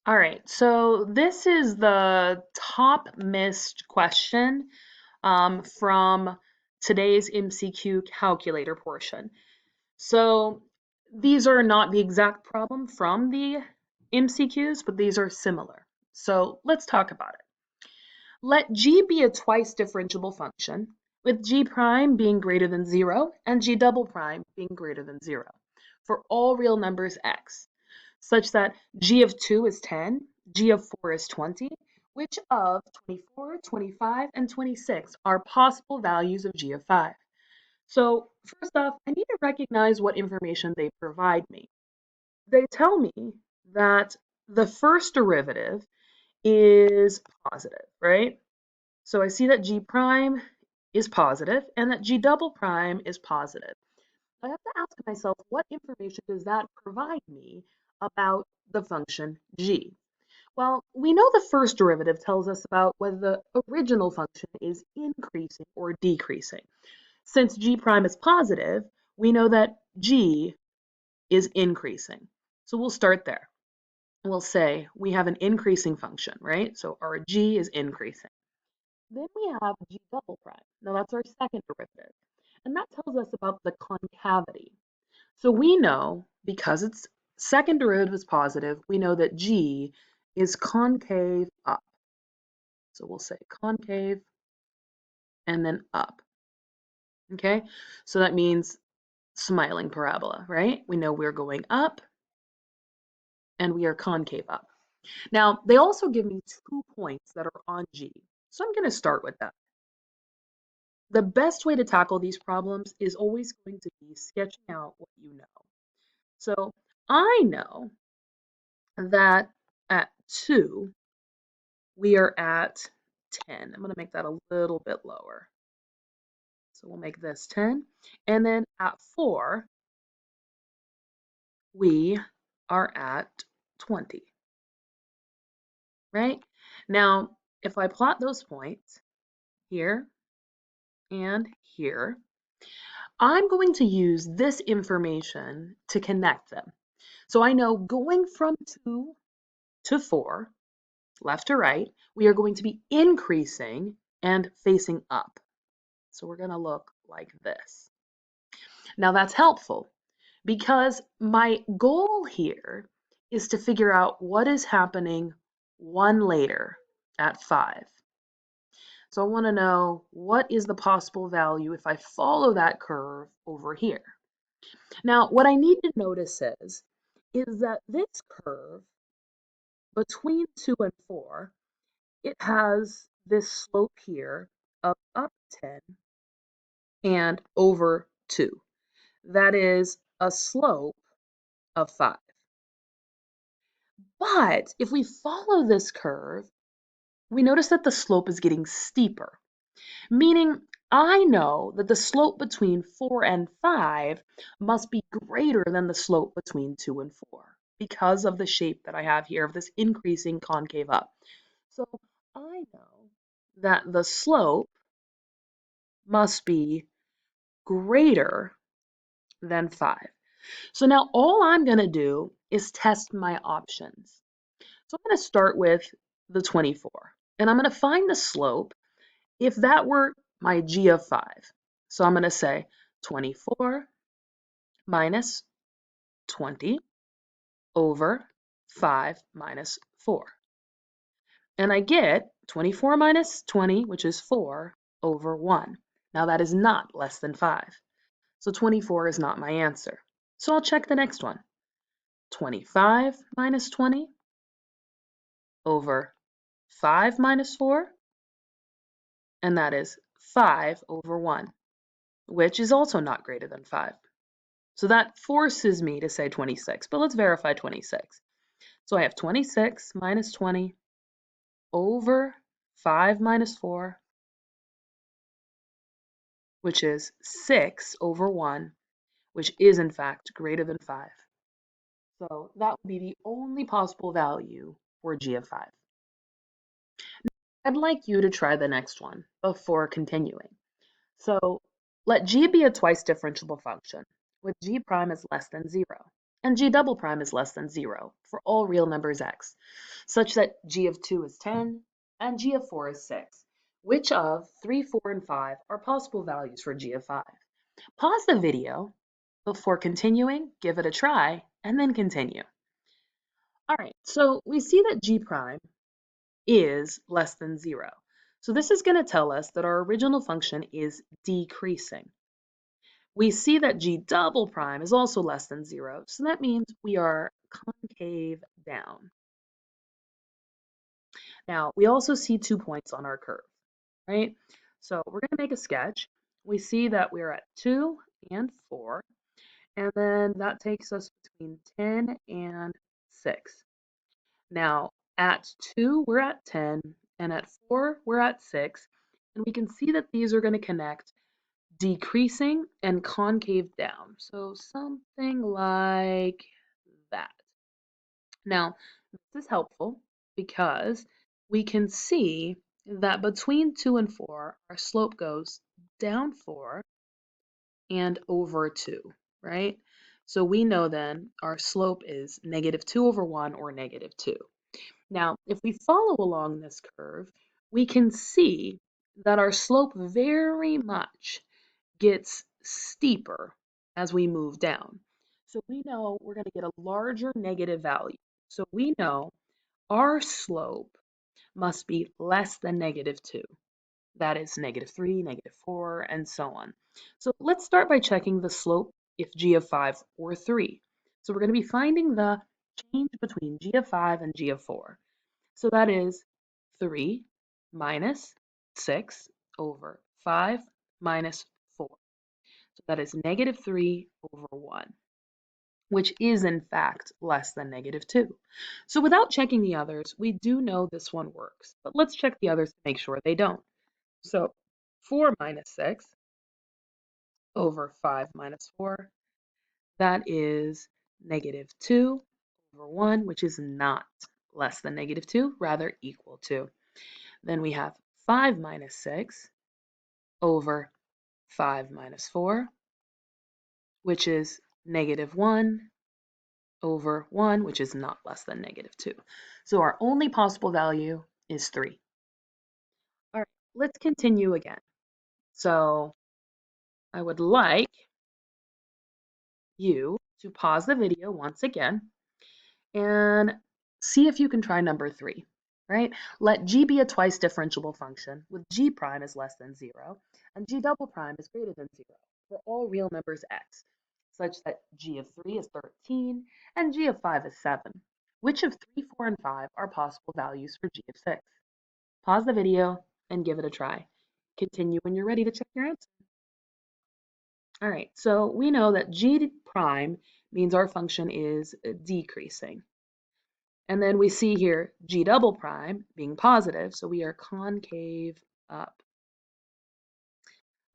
All right, so this is the top missed question from today's MCQ calculator portion. So these are not the exact problem from the MCQs, but these are similar. So let's talk about it. Let g be a twice differentiable function, with g prime being greater than 0 and g double prime being greater than 0 for all real numbers x, such that g of 2 is 10, g of 4 is 20, which of 24, 25, and 26 are possible values of g of 5. So first off, I need to recognize what information they provide me. They tell me that the first derivative is positive, right? So I see that g prime is positive and that g double prime is positive. I have to ask myself, what information does that provide me about the function g? Well, we know the first derivative tells us about whether the original function is increasing or decreasing. Since g prime is positive, we know that g is increasing. So we'll start there. We'll say we have an increasing function, right? So our g is increasing. Then we have g double prime. Now that's our second derivative. And that tells us about the concavity. So we know, because its second derivative is positive, we know that g is concave up. So we'll say concave and then up. Okay, so that means smiling parabola, right? We know we're going up and we are concave up. Now, they also give me 2 points that are on g. So I'm going to start with that. The best way to tackle these problems is always going to be sketching out what you know. So I know that at 2, we are at 10. I'm going to make that a little bit lower. So we'll make this 10. And then at 4, we are at 20, right? Now, if I plot those points here and here, I'm going to use this information to connect them. So I know going from 2 to 4, left to right, we are going to be increasing and facing up. So we're going to look like this. Now that's helpful because my goal here is to figure out what is happening one later at 5. So I want to know what is the possible value if I follow that curve over here. Now, what I need to notice is that this curve between 2 and 4, it has this slope here of up 10 and over 2. That is a slope of 5. But if we follow this curve, we notice that the slope is getting steeper, meaning I know that the slope between 4 and 5 must be greater than the slope between 2 and 4 because of the shape that I have here of this increasing concave up. So I know that the slope must be greater than 5. So now all I'm going to do is test my options. So I'm going to start with the 24, and I'm going to find the slope if that were my g of 5. So I'm going to say 24 minus 20 over 5 minus 4. And I get 24 minus 20, which is 4, over 1. Now that is not less than 5. So 24 is not my answer. So I'll check the next one. 25 minus 20 over 5 minus 4, and that is 5 over 1, which is also not greater than 5. So that forces me to say 26, but let's verify 26. So I have 26 minus 20 over 5 minus 4, which is 6 over 1, which is in fact greater than 5. So that would be the only possible value for g of 5. I'd like you to try the next one before continuing. So let g be a twice differentiable function with g prime is less than 0 And g double prime is less than 0 for all real numbers x, such that g of 2 is 10 and g of 4 is 6. Which of 3, 4, and 5 are possible values for g of 5? Pause the video before continuing, give it a try, and then continue. All right, so we see that g prime is less than 0. So this is going to tell us that our original function is decreasing. We see that g double prime is also less than 0, so that means we are concave down. Now, we also see 2 points on our curve, right? So we're going to make a sketch. We see that we're at 2 and 4, and then that takes us between 10 and 6. Now, at 2, we're at 10, and at 4, we're at 6, and we can see that these are going to connect decreasing and concave down. So something like that. Now, this is helpful because we can see that between 2 and 4, our slope goes down 4 and over 2, right? So we know then our slope is -2/1 or -2. Now, if we follow along this curve, we can see that our slope very much gets steeper as we move down. So we know we're going to get a larger negative value. So we know our slope must be less than -2. That is -3, -4, and so on. So let's start by checking the slope if g of 5 or 3. So we're going to be finding the change between g of 5 and g of 4. So that is 3 minus 6 over 5 minus 4. So that is -3/1, which is in fact less than -2. So without checking the others, we do know this one works, but let's check the others to make sure they don't. So 4 minus 6 over 5 minus 4, that is -2/1, which is not less than -2, rather equal to. Then we have 5 minus 6 over 5 minus 4, which is -1/1, which is not less than -2. So our only possible value is 3. All right, let's continue again. So I would like you to pause the video once again and see if you can try number 3, right? Let g be a twice differentiable function with g prime is less than 0 and g double prime is greater than 0 for all real numbers x, such that g of 3 is 13 and g of 5 is 7. Which of 3, 4, and 5 are possible values for g of 6? Pause the video and give it a try. Continue when you're ready to check your answer. All right, so we know that g prime means our function is decreasing. And then we see here g double prime being positive, so we are concave up.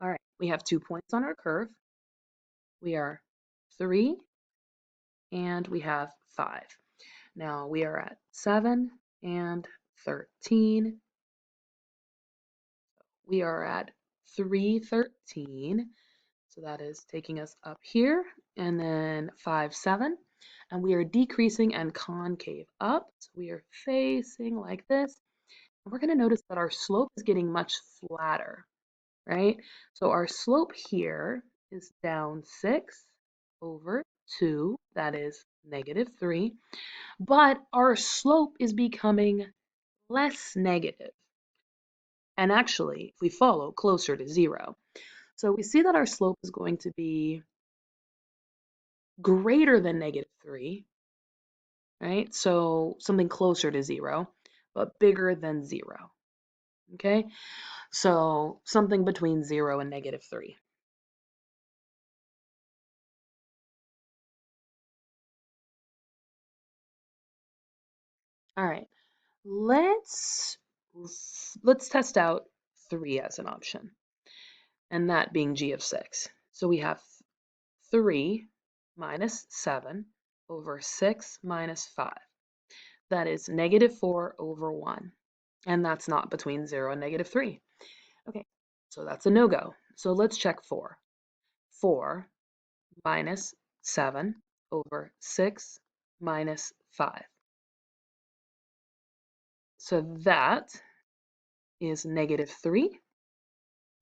All right, we have 2 points on our curve. We are 3 and we have 5. Now we are at 7 and 13. We are at 3, 13. So that is taking us up here, and then 5, 7. And we are decreasing and concave up. So we are facing like this. And we're going to notice that our slope is getting much flatter, right? So our slope here is down 6 over 2. That is -3. But our slope is becoming less negative. And actually, if we follow, closer to 0. So we see that our slope is going to be greater than -3, right? So something closer to 0, but bigger than 0, okay? So something between 0 and -3. All right, let's test out 3 as an option, and that being g of 6. So we have 3 minus 7 over 6 minus 5. That is -4/1, and that's not between 0 and -3. Okay, so that's a no-go. So let's check 4. 4 minus 7 over 6 minus 5. So that is negative 3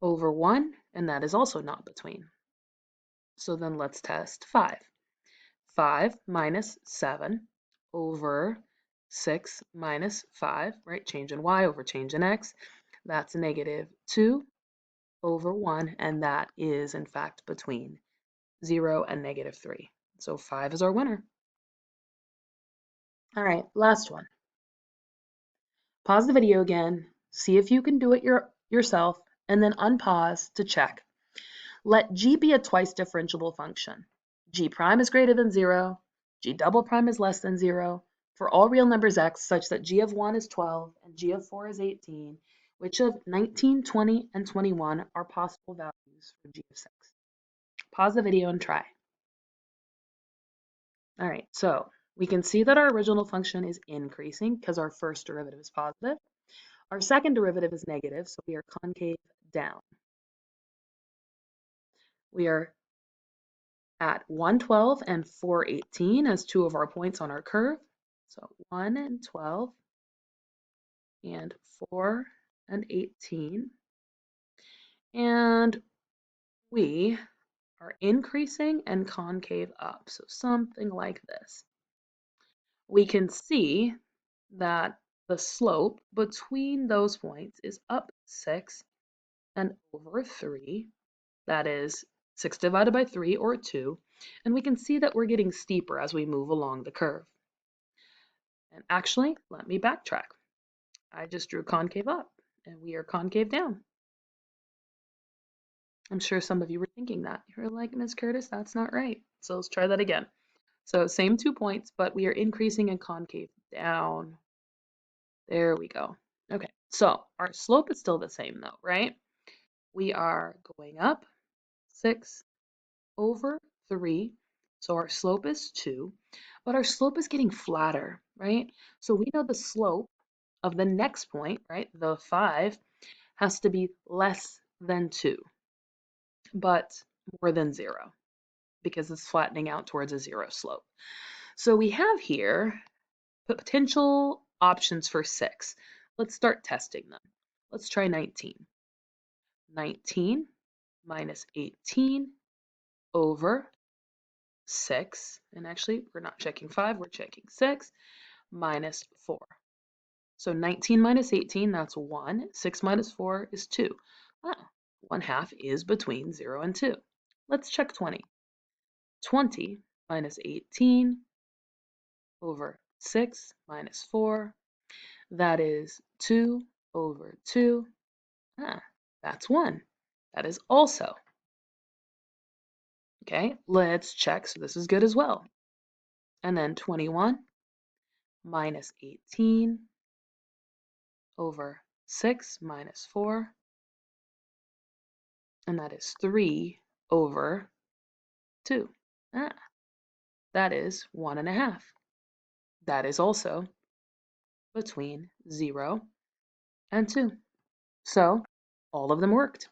over 1, and that is also not between. So then let's test 5. 5 minus 7 over 6 minus 5, right? Change in y over change in x. That's negative 2 over 1, and that is, in fact, between 0 and negative 3. So 5 is our winner. All right, last one. Pause the video again, see if you can do it yourself, and then unpause to check. Let g be a twice differentiable function. G prime is greater than 0, G double prime is less than 0, for all real numbers x such that G of 1 is 12 and G of 4 is 18, which of 19, 20, and 21 are possible values for G of 6? Pause the video and try. All right, so we can see that our original function is increasing because our first derivative is positive. Our second derivative is negative, so we are concave down. We are at 112 and 418 as two of our points on our curve. So 1 and 12 and 4 and 18. And we are increasing and concave up, so something like this. We can see that the slope between those points is up 6 and over 3. That is 6 divided by 3, or 2. And we can see that we're getting steeper as we move along the curve. And actually, let me backtrack. I just drew concave up, and we are concave down. I'm sure some of you were thinking that. You're like, Ms. Curtis, that's not right. So let's try that again. So same 2 points, but we are increasing and concave down. There we go. Okay, so our slope is still the same though, right? We are going up 6 over 3. So our slope is 2, but our slope is getting flatter, right? So we know the slope of the next point, right, the 5, has to be less than 2, but more than 0, because it's flattening out towards a 0 slope. So we have here potential options for 6. Let's start testing them. Let's try 19. 19 minus 18 over 6, and actually we're not checking 5, we're checking 6, minus 4. So 19 minus 18, that's 1. 6 minus 4 is 2. Ah, 1/2 is between 0 and 2. Let's check 20. 20 minus 18 over 6 minus 4, that is 2 over 2. Ah, that's 1. That is also. Okay, let's check. So this is good as well. And then 21 minus 18 over 6 minus 4, and that is 3 over 2. Ah, that is 1/2. That is also between 0 and 2. So all of them worked.